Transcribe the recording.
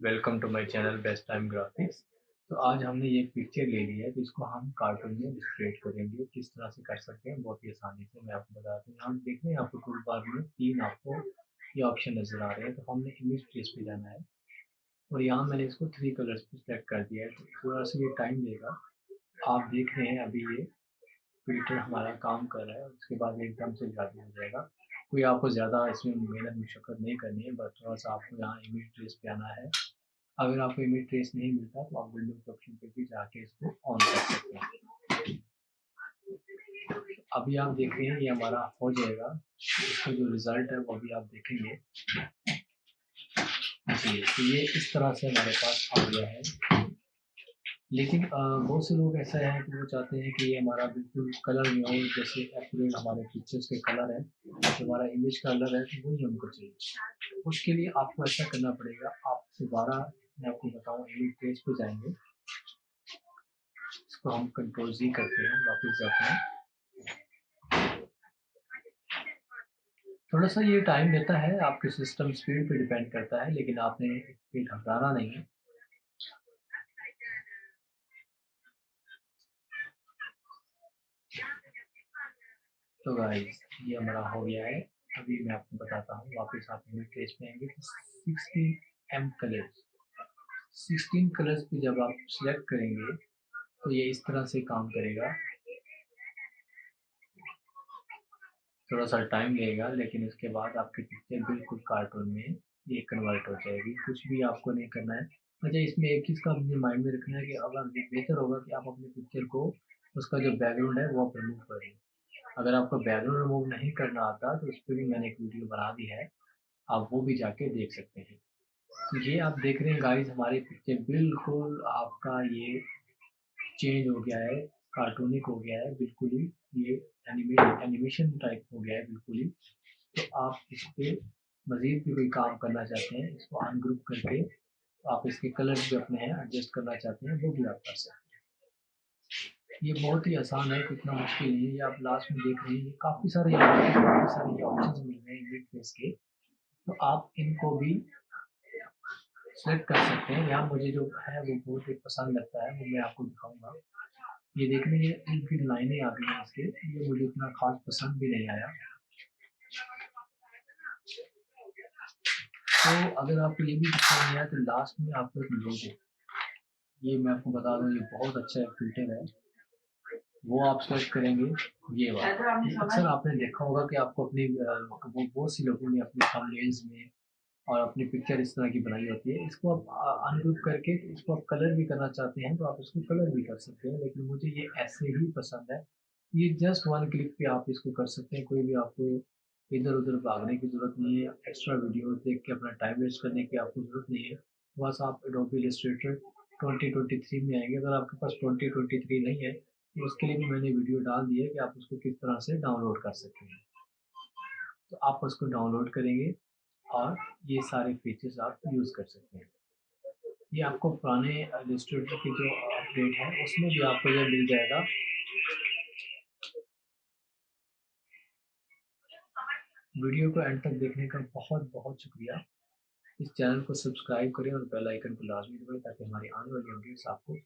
Welcome to my channel best time graphics. तो आज हमने ये पिक्चर ले ली है, तो इसको हम कार्टून में इलस्ट्रेट करेंगे। किस तरह से कर सकते हैं बहुत ही आसानी से मैं आपको बताता हूँ। यहाँ देख रहे हैं आपको टूल बार में तीन आपको ये ऑप्शन नज़र आ रहे हैं। तो हमने इमेज ट्रेस पे जाना है और यहाँ मैंने इसको 3 कलर्स पे सेलेक्ट कर दिया है। तो थोड़ा सा ये टाइम लेगा। आप देख रहे हैं अभी ये फिल्टर हमारा काम कर रहा है, उसके बाद एकदम से जादू हो जाएगा। कोई आपको ज़्यादा इसमें मेहनत मशक्कत नहीं करनी है, बस थोड़ा सा आपको यहाँ इमेज ट्रेस पे आना है। अगर आपको इमेज ट्रेस नहीं मिलता तो आप विंडो के ऑप्शन पे भी जाके इसको ऑन कर सकते हैं। अभी आप देख रहे हैं ये हमारा हो जाएगा। इसका जो रिजल्ट है वो अभी आप देखेंगे जी। तो ये इस तरह से हमारे पास आ गया है। लेकिन बहुत से लोग ऐसा है कि वो चाहते हैं कि ये हमारा बिल्कुल कलर में हो, जैसे एक्यूरेट हमारे पिक्चर्स के कलर है, जो हमारा इमेज का कलर है तो वही हमको चाहिए। उसके लिए आपको ऐसा करना पड़ेगा। आप दोबारा मैं आपको बताऊँ, इमेज पेज पे जाएंगे, इसको हम कंट्रोल जी करते हैं, वापस जाते हैं। थोड़ा सा ये टाइम लेता है, आपके सिस्टम स्पीड पे डिपेंड करता है, लेकिन आपने ये घबराना नहीं है। तो गाइस ये हमारा हो गया है। अभी मैं आपको बताता हूँ, वापस आप इमेज पेज पे आएंगे तो 16 कलर्स 16 कलर्स पे जब आप सिलेक्ट करेंगे तो ये इस तरह से काम करेगा। थोड़ा सा टाइम लगेगा, लेकिन उसके बाद आपकी पिक्चर बिल्कुल कार्टून में ये कन्वर्ट हो जाएगी। कुछ भी आपको नहीं करना है। अच्छा, इसमें एक चीज़ का अपने माइंड में रखना है कि अगर बेहतर होगा कि आप अपनी पिक्चर को, उसका जो बैकग्राउंड है वो आप रिमूव करें। अगर आपको बैकग्राउंड रिमूव नहीं करना आता तो उस पर भी मैंने एक वीडियो बना दी है, आप वो भी जाके देख सकते हैं। तो ये आप देख रहे हैं गाइस, हमारी पिक्चर बिल्कुल आपका ये चेंज हो गया है, कार्टूनिक हो गया है बिल्कुल ही। ये एनिमेशन टाइप हो गया है बिल्कुल ही। तो आप इस पे मज़ीद भी कोई काम करना चाहते हैं, इसको अनग्रुप करके आप इसके कलर्स भी अपने हैं एडजस्ट करना चाहते हैं, वो भी आप कर सकते हैं। ये बहुत ही आसान है, इतना मुश्किल नहीं है। ये आप लास्ट में देख रहे हैं, ये काफ़ी सारे ऑप्शंस मिल रहे हैं इमेज फेस के। तो आप इनको भी सेलेक्ट कर सकते हैं। यहाँ मुझे जो है वो बहुत ही पसंद लगता है, वो मैं आपको दिखाऊंगा। ये देखने के इर्द गिर्द लाइनें आ गई हैं इसके, ये मुझे इतना खास पसंद भी नहीं आया। तो अगर आपको ये भी पसंद नहीं आया तो लास्ट में आपको एक लोगो, ये मैं आपको बता दूं, ये बहुत अच्छा एक फिल्टर है, वो आप सेलेक्ट करेंगे। ये वाला अक्सर आपने देखा होगा कि आपको अपनी वो बहुत सी लोगों ने अपने थंबनेल्स में और अपनी पिक्चर इस तरह की बनाई होती है। इसको आप अनग्रुप करके इसको आप कलर भी करना चाहते हैं तो आप इसको कलर भी कर सकते हैं, लेकिन मुझे ये ऐसे ही पसंद है। ये जस्ट वन क्लिक पे आप इसको कर सकते हैं। कोई भी आपको इधर उधर भागने की जरूरत नहीं है, एक्स्ट्रा वीडियो देख के अपना टाइम वेस्ट करने की आपको जरूरत नहीं है। बस आप एडोबी इलस्ट्रेटर 2023 में आएंगे। अगर आपके पास 2023 नहीं है तो उसके लिए भी मैंने वीडियो डाल दी है कि आप उसको किस तरह से डाउनलोड कर सकते हैं। तो आप उसको डाउनलोड करेंगे और ये सारे फीचर्स आप यूज़ कर सकते हैं। ये आपको पुराने इलस्ट्रेटर की जो अपडेट है उसमें भी आपको ये मिल जाएगा। वीडियो को एंड तक देखने का बहुत बहुत शुक्रिया। इस चैनल को सब्सक्राइब करें और बेल आइकन को लाजमी दबाएं ताकि हमारी आने वाली अपडेट्स आपको